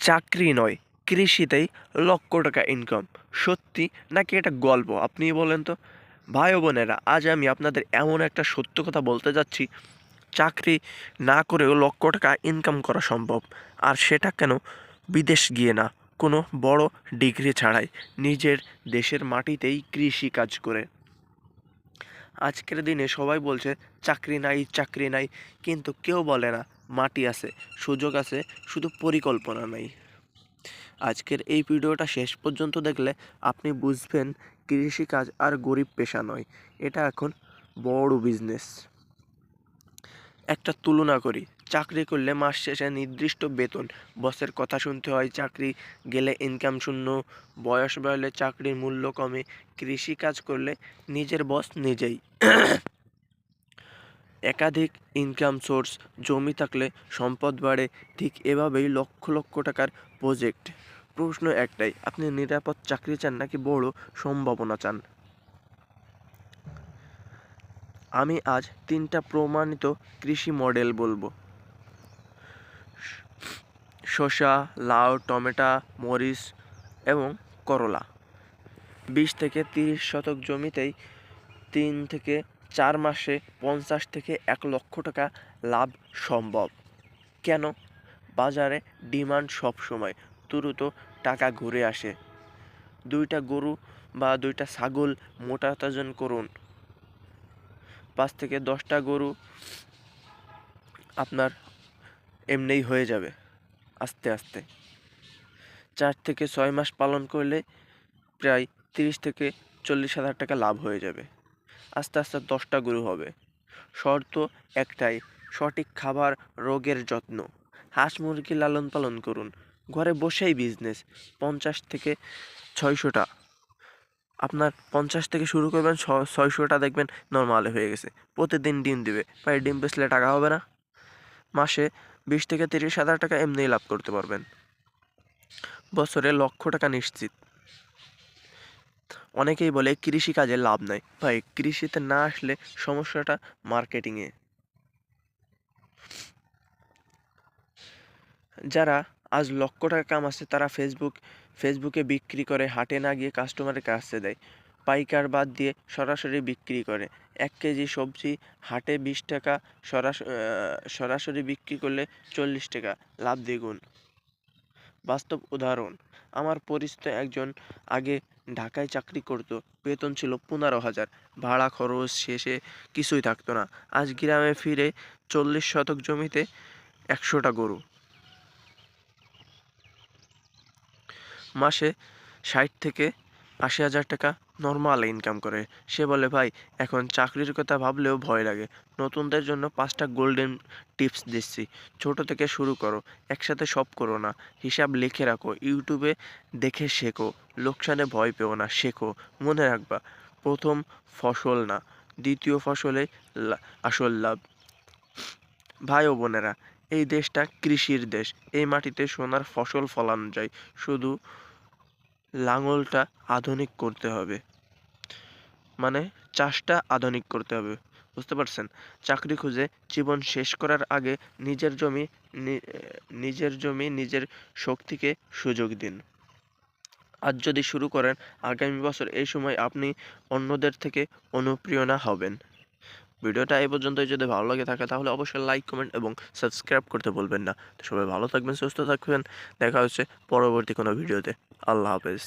চাকরি নয়, কৃষিতেই লক্ষ টাকা ইনকাম। সত্যি নাকি এটা গল্প, আপনিই বলেন তো। ভাই ও বোনেরা, আজ আমি আপনাদের এমন একটা সত্য কথা বলতে যাচ্ছি, চাকরি না করেও লক্ষ টাকা ইনকাম করা সম্ভব। আর সেটা কেন বিদেশ গিয়ে না, কোনো বড় ডিগ্রি ছাড়াই, নিজের দেশের মাটিতেই কৃষি কাজ করে। আজকের দিনে সবাই বলছে চাকরি নাই, চাকরি নাই, কিন্তু কেউ বলে না মাটি আছে, সুযোগ আছে, শুধু পরিকল্পনা নাই। আজকের এই ভিডিওটা শেষ পর্যন্ত দেখলে আপনি বুঝবেন কৃষিকাজ আর গরিব পেশা নয়, এটা এখন বড় বিজনেস। একটা তুলনা করি, চাকরি করলে মাস শেষে নির্দিষ্ট বেতন, বসের কথা শুনতে হয়, চাকরি গেলে ইনকাম শূন্য, বয়স বাড়লে চাকরির মূল্য কমে। কৃষিকাজ করলে নিজের বস নিজেই, একাধিক ইনকাম সোর্স, জমি থাকলে সম্পদ বাড়ে। ঠিক এভাবেই লক্ষ লক্ষ টাকার প্রজেক্ট। প্রশ্ন একটাই, আপনি নিরাপদ চাকরি চান নাকি বড় সম্ভাবনা চান? আমি আজ 3টা প্রমাণিত কৃষি মডেল বলবো। শসা, লাউ, টমেটো, মরিচ এবং করলা। 20 থেকে 30 শতক জমিতেই 3 থেকে 4 মাসে 50 থেকে 1 লক্ষ টাকা লাভ সম্ভব। কেন? বাজারে ডিমান্ড সব সময়, দ্রুত টাকা ঘুরে আসে। 2টা গরু বা 2টা ছাগল মোটা তাজন করুন, 5 থেকে 10টা গরু আপনার এমনিই হয়ে যাবে আস্তে আস্তে। 4 থেকে 6 মাস পালন করলে প্রায় 30 থেকে 40 হাজার টাকা লাভ হয়ে যাবে। আস্তে আস্তে 10টা গরু হবে। শর্ত একটাই, সঠিক খাবার, রোগের যত্ন। হাঁস মুরগি লালন পালন করুন, ঘরে বসেই বিজনেস। 50 থেকে 600টা, আপনার 50 থেকে শুরু করবেন, 600টা দেখবেন নর্মালে হয়ে গেছে। প্রতিদিন ডিম দিবে, ভাই ডিম বেচলে টাকা হবে না? মাসে 20 থেকে 30 হাজার টাকা এমনিই লাভ করতে পারবেন। বছরে লক্ষ টাকা নিশ্চিত। অনেকেই বলে কৃষিকাজে লাভ নাই। ভাই, কৃষিতে না আসলে সমস্যাটা মার্কেটিংয়ে। যারা আজ লক্ষ টাকা কামাচ্ছে তারা ফেসবুকে বিক্রি করে, হাটে না গিয়ে কাস্টমারের কাছে দেয়। পাইকার বাদ দিয়ে সরাসরি বিক্রি করে। 1 কেজি সবজি হাটে 20 টাকা, সরাসরি বিক্রি করলে 40 টাকা, লাভ দ্বিগুণ। বাস্তব উদাহরণ, আমার পরিচিত একজন আগে ঢাকায় চাকরি করত, বেতন ছিল 15,000, ভাড়া খরচ শেষে কিছুই থাকতো না। আজ গ্রামে ফিরে 40 শতক জমিতে 100টা গরু, মাসে 60 থেকে 80 হাজার টাকা নর্মাল ইনকাম করে। সে বলে, ভাই এখন চাকরির কথা ভাবলেও ভয় লাগে। নতুনদের জন্য 5টা গোল্ডেন টিপস দিচ্ছি। ছোট থেকে শুরু করো, একসাথে সব করো না, হিসাব লিখে রাখো, ইউটিউবে দেখে শেখো, লোকসানে ভয় পেও না, শেখো। মনে রাখবা, প্রথম ফসল না, দ্বিতীয় ফসলে আসল লাভ। ভাই ও বোনেরা, এই দেশটা কৃষির দেশ। এই মাটিতে সোনার ফসল ফলানো যায়, শুধু লাঙলটা আধুনিক করতে হবে। মানে চাষটা আধুনিক করতে হবে, বুঝতে পারছেন? চাকরি খুঁজে জীবন শেষ করার আগে নিজের শক্তিকে সুযোগ দিন। আজ যদি শুরু করেন, আগামী বছর এই সময় আপনি অন্যদের থেকে অনুপ্রেরণা হবেন। ভিডিওটা এই পর্যন্তই। যদি ভালো লাগে থাকে তাহলে অবশ্যই লাইক, কমেন্ট এবং সাবস্ক্রাইব করতে ভুলবেন না। তো সবাই ভালো থাকবেন, সুস্থ থাকবেন। দেখা হচ্ছে পরবর্তী কোনো ভিডিওতে। আল্লাহ হাফেজ।